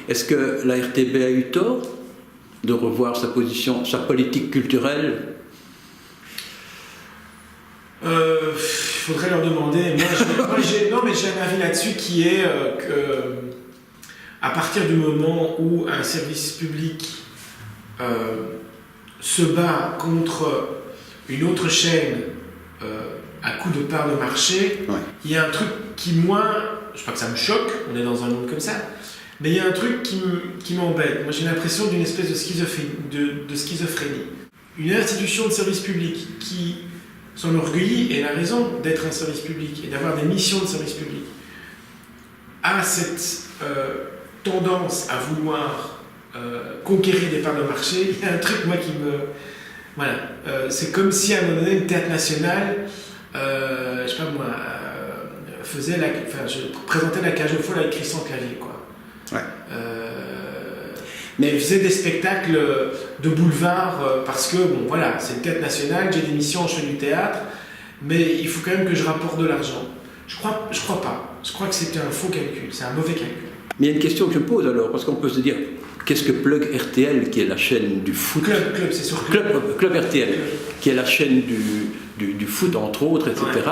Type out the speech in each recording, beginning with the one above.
Est-ce que la RTB a eu tort de revoir sa position, sa politique culturelle? Il faudrait leur demander. J'ai un avis là-dessus qui est que à partir du moment où un service public se bat contre une autre chaîne à coup de part de marché, il y a un truc qui, moi, je sais pas que ça me choque, on est dans un monde comme ça, mais il y a un truc qui m'embête. Moi, j'ai l'impression d'une espèce de schizophrénie. Une institution de service public qui s'enorgueillit, et elle a raison d'être un service public et d'avoir des missions de service public, a cette tendance à vouloir conquérir des parts de marché. Il y a un truc, moi, qui me... Voilà. C'est comme si, à un moment donné, le Théâtre National, je sais pas moi, je présentais la cage aux folles avec Christian Clavier, quoi. Ouais. Mais il faisait des spectacles de boulevard parce que, bon, voilà, c'est le Théâtre National, j'ai des missions, je fais du théâtre, mais il faut quand même que je rapporte de l'argent. Je crois pas. Je crois que c'était un faux calcul, c'est un mauvais calcul. Mais il y a une question que je me pose alors, parce qu'on peut se dire, qu'est-ce que Plug RTL, qui est la chaîne du foot... Club, c'est sur Club RTL, qui est la chaîne du foot, entre autres, etc. Ouais.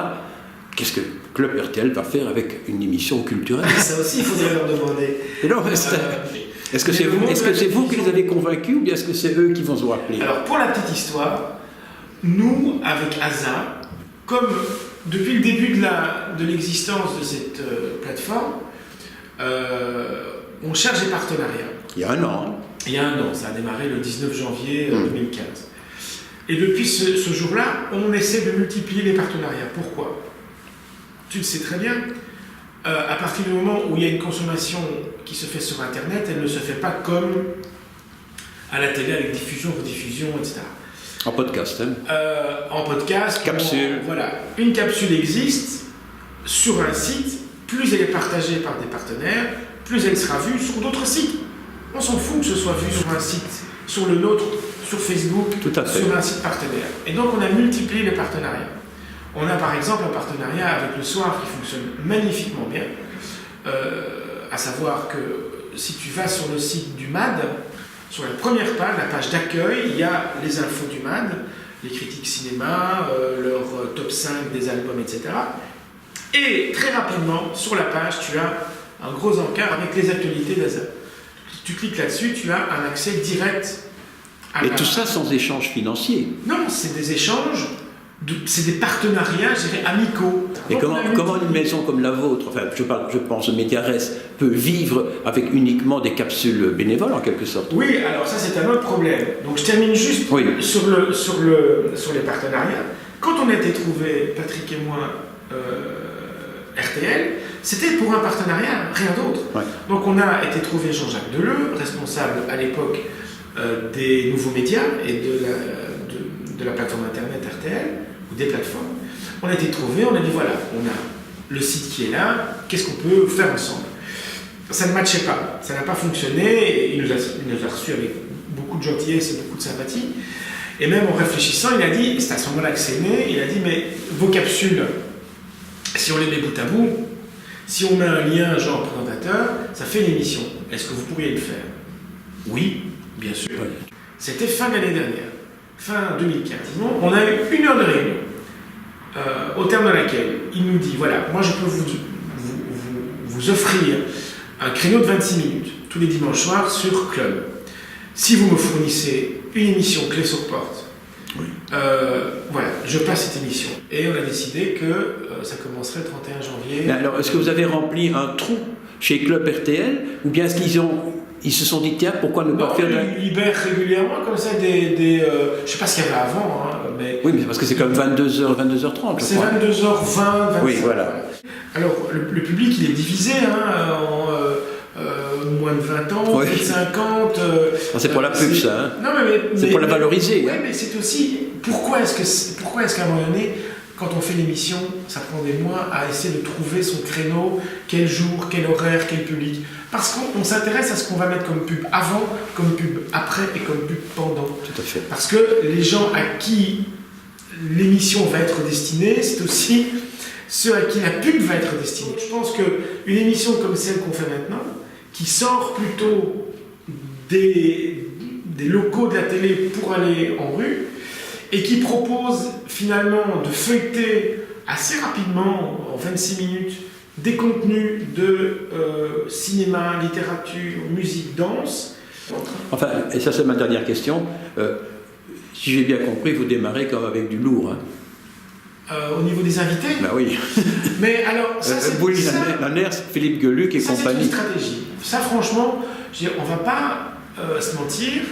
Qu'est-ce que Club RTL va faire avec une émission culturelle? Ça aussi, il faudrait leur demander. Non, est-ce que c'est vous qui les avez convaincus ou bien est-ce que c'est eux qui vont se rappeler? Alors, pour la petite histoire, nous, avec ASA, comme depuis le début de l'existence de cette plateforme, on cherche des partenariats. Il y a un an. Il y a un an, ça a démarré le 19 janvier 2015. Et depuis ce jour-là, on essaie de multiplier les partenariats. Pourquoi? Tu le sais très bien. À partir du moment où il y a une consommation qui se fait sur Internet, elle ne se fait pas comme à la télé avec diffusion, rediffusion, etc. En podcast, hein? En podcast. Capsule. Voilà. Une capsule existe sur un site, plus elle est partagée par des partenaires, plus elle sera vue sur d'autres sites. On s'en fout que ce soit vu sur un site, sur le nôtre, sur Facebook, sur un site partenaire. Et donc on a multiplié les partenariats. On a par exemple un partenariat avec Le Soir qui fonctionne magnifiquement bien, à savoir que si tu vas sur le site du MAD, sur la première page, la page d'accueil, il y a les infos du MAD, les critiques cinéma, leur top 5 des albums, etc. Et très rapidement, sur la page, tu as un gros encart avec les actualités d'ASA. Tu cliques là-dessus, tu as un accès direct à Et tout ça sans échange financier? Non, c'est des échanges, c'est des partenariats, je dirais, amicaux. Et comment une maison comme la vôtre, enfin, je pense au Mediares, peut vivre avec uniquement des capsules bénévoles en quelque sorte? Oui, alors ça c'est un autre problème. Donc je termine juste sur les partenariats. Quand on a été trouvé, Patrick et moi, RTL, c'était pour un partenariat, rien d'autre. Ouais. Donc on a été trouvé Jean-Jacques Deleu, responsable à l'époque des nouveaux médias et de la plateforme internet RTL, ou des plateformes. On a été trouvé, on a dit voilà, on a le site qui est là, qu'est-ce qu'on peut faire ensemble? Ça ne matchait pas, ça n'a pas fonctionné, il nous a reçus avec beaucoup de gentillesse et beaucoup de sympathie. Et même en réfléchissant, il a dit, c'est à ce moment-là que c'est né, il a dit mais vos capsules, si on les met bout à bout, si on met un lien genre présentateur, ça fait une émission. Est-ce que vous pourriez le faire? Oui, bien sûr. Oui. C'était fin d'année dernière, fin 2015. On a eu 1 heure de réunion, au terme de laquelle il nous dit, voilà, moi je peux vous offrir un créneau de 26 minutes, tous les dimanches soirs sur Club. Si vous me fournissez une émission clé sur porte, voilà, je passe cette émission. Et on a décidé que ça commencerait le 31 janvier. Mais alors, est-ce que vous avez rempli un trou chez Club RTL? Ou bien est-ce qu'ils se sont dit, tiens, pourquoi ne pas faire... Ils libèrent régulièrement comme ça des je sais pas ce qu'il y avait avant, hein, mais... Oui, mais parce que c'est comme 22h, 22h30, c'est 22h20, 25h. Oui, voilà. Alors, le public, il est divisé, hein, en moins de 20 ans, plus de 50... c'est pour la pub, ça, hein. Non, mais c'est pour la valoriser. Oui, hein. mais c'est aussi... Pourquoi est-ce qu'à un moment donné, quand on fait l'émission, ça prend des mois à essayer de trouver son créneau, quel jour, quel horaire, quel public? Parce qu'on s'intéresse à ce qu'on va mettre comme pub avant, comme pub après et comme pub pendant. Tout à fait. Parce que les gens à qui l'émission va être destinée, c'est aussi ceux à qui la pub va être destinée. Je pense qu'une émission comme celle qu'on fait maintenant, qui sort plutôt des locaux de la télé pour aller en rue et qui propose finalement de feuilleter assez rapidement, en 26 minutes, des contenus de cinéma, littérature, musique, danse. Enfin, et ça c'est ma dernière question, si j'ai bien compris, vous démarrez comme avec du lourd. Hein. Au niveau des invités. Ben oui. Mais alors, ça c'est... Bouli Lanners, Philippe Geluck et ça, compagnie. C'est une stratégie. Ça franchement, on ne va pas se mentir.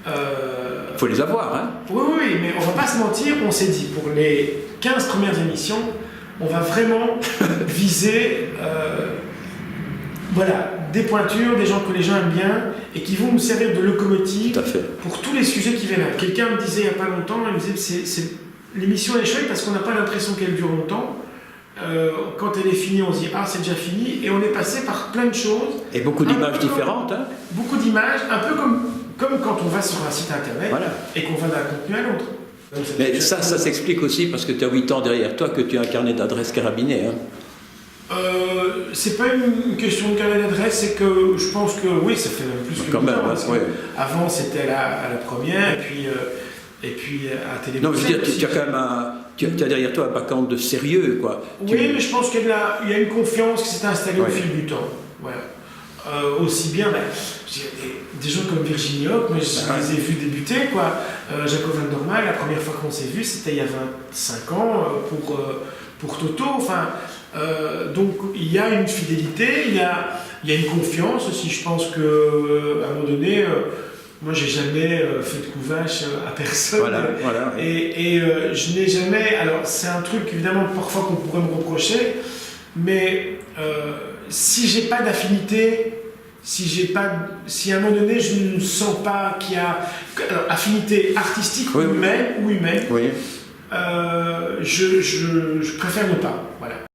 Il faut les avoir, hein. Oui, mais on ne va pas se mentir, on s'est dit, pour les 15 premières émissions, on va vraiment viser des pointures, des gens que les gens aiment bien et qui vont nous servir de locomotive pour tous les sujets qui viennent. Quelqu'un me disait il n'y a pas longtemps, il me disait l'émission est chouette parce qu'on n'a pas l'impression qu'elle dure longtemps. Quand elle est finie, on se dit c'est déjà fini, et on est passé par plein de choses. Et beaucoup d'images différentes. Hein. Beaucoup d'images, un peu comme quand on va sur un site internet et qu'on va d'un contenu à l'autre. Mais ça s'explique aussi parce que tu as 8 ans derrière toi, que tu as un carnet d'adresses carabiné. Hein. C'est pas une question de carnet d'adresse, c'est que je pense que oui, ça fait même plus que quand même, avant c'était à la première, et puis à télévision. Non, je veux dire, tu as quand même tu as derrière toi un background de sérieux, quoi. Oui, mais je pense qu'il y a une confiance qui s'est installée au fil du temps. Voilà. Aussi bien, des gens comme Virginie Hoc, mais je les ai vus débuter, quoi. Jaco van Dormael, la première fois qu'on s'est vu, c'était il y a 25 ans pour Toto. Enfin, donc il y a une fidélité, il y a une confiance aussi. Je pense qu'à un moment donné, moi j'ai jamais fait de couvache à personne. Voilà. Et je n'ai jamais. Alors c'est un truc évidemment parfois qu'on pourrait me reprocher, mais si j'ai pas d'affinité, si à un moment donné je ne sens pas qu'il y a affinité artistique ou humaine, je préfère ne pas. Voilà.